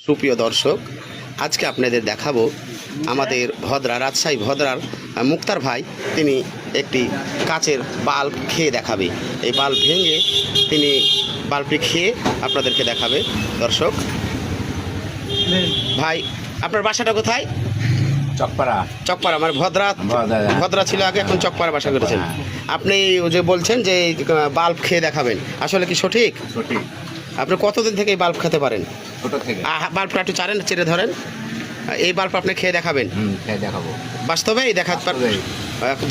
সুপ্রিয় দর্শক, আজকে আপনাদের দেখাবো আমাদের রাজশাহী ভদ্রার মুক্তার ভাই তিনি একটি কাচের বাল্ব খেয়ে দেখাবে। এই বাল্ব ভেঙে তিনি বাল্বটি খেয়ে আপনাদেরকে দেখাবে। দর্শক ভাই, আপনার বাসাটা কোথায়? চকপাড়া মানে ভদ্রা ছিল আগে, এখন চকপাড়া বাসা করেছেন। আপনি যে বলছেন যে বাল্ব খেয়ে দেখাবেন, আসলে কি সঠিক? আপনি কতদিন থেকে এই বাল্ব খেতে পারেন? ছোট থেকে। বাল্বটা একটু চেড়ে ধরেন। এই বাল্ব আপনি খেয়ে দেখাবেন? দেখাবো। বাস্তবে দেখাতে পারবেন?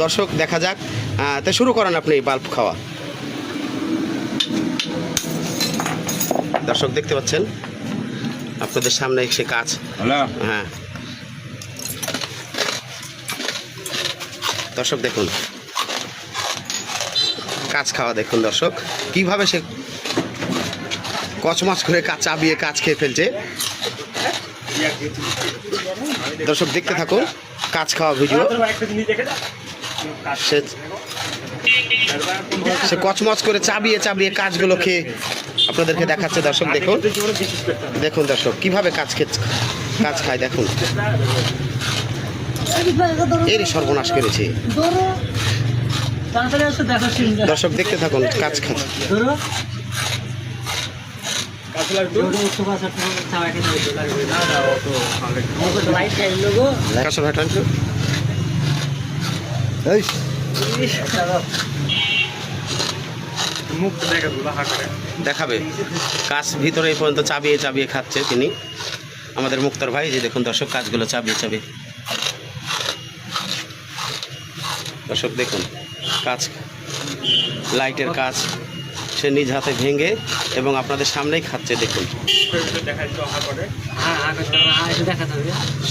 দর্শক দেখা যাক, তো শুরু করেন আপনি এই বাল্ব খাওয়া। দর্শক দেখতে পাচ্ছেন আপনাদের সামনে সে কাজ। হ্যাঁ দর্শক দেখুন কাজ খাওয়া, দেখুন দর্শক কিভাবে সে কচমাচ করে চাবিয়ে কাজ খেয়ে ফেলছে। দর্শক দেখতে থাকুন কাজ খাওয়া ভিডিও। সে কচমচ করে চাবিয়ে কাজগুলো খেয়ে আপনাদেরকে দেখাচ্ছে। দর্শক দেখুন দেখুন দর্শক কিভাবে কাজ খায় দেখুন। এরই সর্বনাশ করেছে। দর্শক দেখতে থাকুন কাজ খায়। দেখাবে কাজ ভিতরে এই পর্যন্ত চাবিয়ে খাচ্ছে তিনি, আমাদের মুক্তার ভাই। যে দেখুন দর্শক কাজগুলো চাবিয়ে দর্শক দেখুন কাজ, লাইটের কাজ সে নিজ হাতে ভেঙে এবং আপনাদের সামনেই খাচ্ছে। দেখুন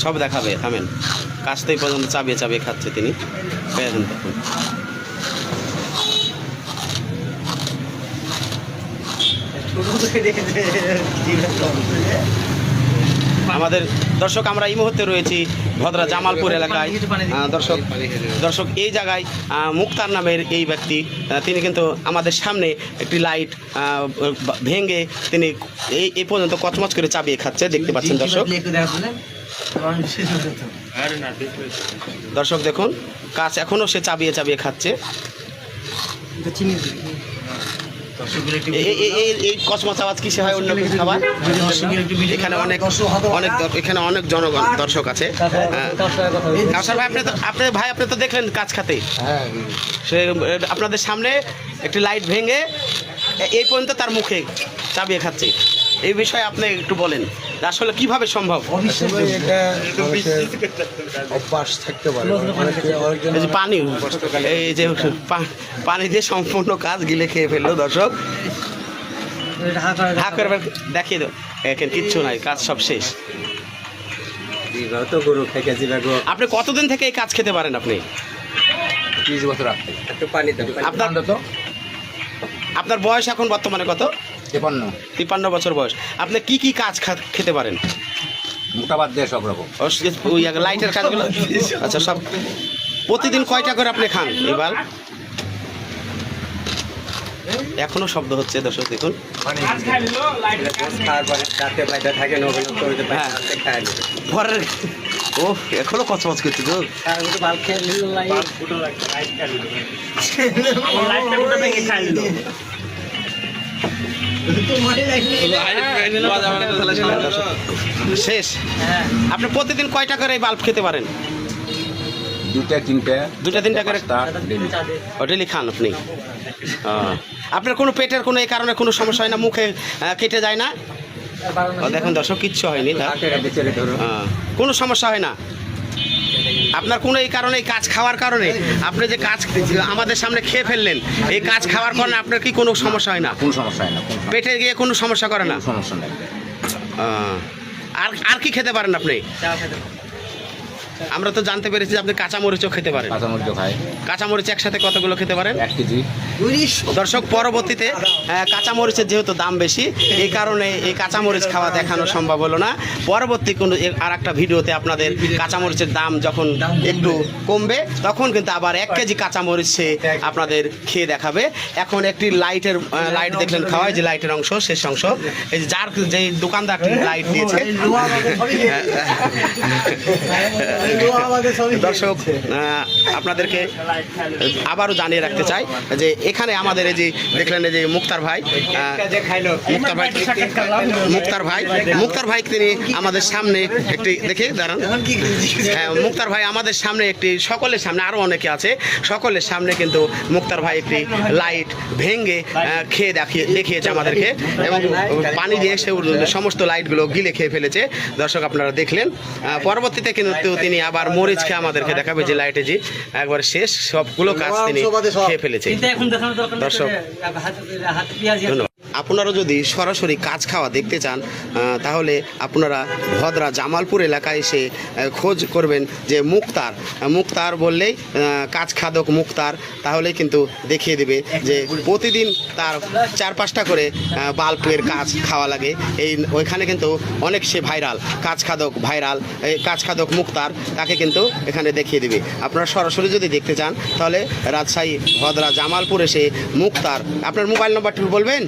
সব দেখাবে, থামেন। কাজ তো এই পর্যন্ত চাবিয়ে খাচ্ছে তিনি। দেখুন আমাদের দর্শক, আমরা এই মুহূর্তে রয়েছি ভদ্রা জামালপুর এলাকায়। দর্শক এই জায়গায় মুক্তার নামের এই ব্যক্তি, তিনি কিন্তু আমাদের সামনে একটি লাইট ভেঙে তিনি এই পর্যন্ত কচমচ করে চাবিয়ে খাচ্ছে, দেখতে পাচ্ছেন দর্শক। দর্শক দেখুন কাজ এখনও সে চাবিয়ে খাচ্ছে। এই কসমচ আওয়াজ কিসে হয়? অন্য কিছু খাবার। এখানে অনেক জনগণ দর্শক আছে। আপনি তো দেখলেন কাজ খাতে, সে আপনাদের সামনে একটি লাইট ভেঙে এই পর্যন্ত তার মুখে চাবিয়ে খাচ্ছে। এই বিষয়ে আপনি একটু বলেন আসলে কিভাবে সম্ভব? অভ্যাস থাকতে পারে। এই যে পানি দিয়ে সম্পূর্ণ কাজ গিলে খেয়ে ফেললো। দর্শক দেখিয়ে দাও, কিচ্ছু নাই, কাজ সব শেষ। আপনি কতদিন থেকে এই কাজ খেতে পারেন? আপনি 30 বছর। আপনার বয়স এখন বর্তমানে কত? 53 বছর বয়স। আপনি কি কাজ খেতে পারেন? মোটাবাদ দিয়ে সব রকম। ওই লাইটের কাজগুলো। আচ্ছা, সব প্রতিদিন কয়টা করে আপনি খান? এবার এখনো শব্দ হচ্ছে দর্শক দেখুন। ঘরের ও এখনো কচমচ করছে তো। শেষ। আপনি প্রতিদিন কয়টা করে এই বাল্ব খেতে পারেন? 2-3টা করে ডেলি খান আপনি? আপনার কোনো পেটের কোনো এই কারণে কোনো সমস্যা হয় না? মুখে কেটে যায় না? দেখুন দর্শক কিচ্ছু হয়নি, কোনো সমস্যা হয় না আপনার কোনো এই কারণে? এই কাজ খাওয়ার কারণে আপনি যে কাজ আমাদের সামনে খেয়ে ফেললেন, এই কাজ খাওয়ার কারণে আপনার কি কোনো সমস্যা হয় না? কোনো সমস্যা হয় না। পেটে গিয়ে কোনো সমস্যা করে না? সমস্যা নেই। আর কি খেতে পারেন আপনি? আমরা তো জানতে পেরেছি যে আপনি কাঁচামরিচও খেতে পারেন। কাঁচামরিচ খায় কাঁচামরিচ একসাথে কতগুলো খেতে পারেন? 1 কেজি। দর্শক, পরবর্তীতে কাঁচামরিচের যেহেতু দাম বেশি, এই কারণে এই কাঁচামরিচ খাওয়া দেখানো সম্ভব হলো না। পরবর্তী কোনো আর একটা ভিডিওতে আপনাদের কাঁচামরিচের দাম যখন একটু কমবে তখন কিন্তু আবার 1 কেজি কাঁচামরিচ সে আপনাদের খেয়ে দেখাবে। এখন একটি লাইট দেখলেন খাওয়ায়, যে লাইটের অংশ শেষ অংশ, এই যে যার যে দোকানদার লাইট দিয়েছে। দর্শক, আপনাদেরকে আবারও জানিয়ে রাখতে চাই যে এখানে আমাদের এই যে দেখলেন এই যে মুক্তার ভাই তিনি আমাদের সামনে একটি দেখে দাঁড়ান। মুক্তার ভাই আমাদের সামনে একটি, সকলের সামনে আরো অনেকে আছে, সকলের সামনে কিন্তু মুক্তার ভাই একটি লাইট ভেঙে খেয়ে দেখিয়েছে আমাদেরকে, এবং পানি দিয়ে সে সমস্ত লাইটগুলো গিলে খেয়ে ফেলেছে। দর্শক, আপনারা দেখলেন। পরবর্তীতে কিন্তু তিনি আবার মরিচ খেয়ে আমাদেরকে দেখাবে যে লাইটে যে একবার শেষ সবগুলো কাজ তিনি খেয়ে ফেলেছে। দর্শক, ধন্যবাদ। আপনারা যদি সরাসরি কাজ খাওয়া দেখতে চান তাহলে আপনারা ভদ্রা জামালপুর এলাকায় এসে খোঁজ করবেন যে মুক্তার বললেই কাজ খাদক মুক্তার, তাহলেই কিন্তু দেখিয়ে দেবে যে প্রতিদিন তার 4-5টা করে বাল্বের কাজ খাওয়া লাগে। ওইখানে কিন্তু অনেক সে ভাইরাল, কাজ খাদক মুক্তার, তাকে কিন্তু এখানে দেখিয়ে দেবে। আপনারা সরাসরি যদি দেখতে চান তাহলে রাজশাহী ভদ্রা জামালপুর এসে মুক্তার, আপনার মোবাইল নাম্বারটি বলবেন?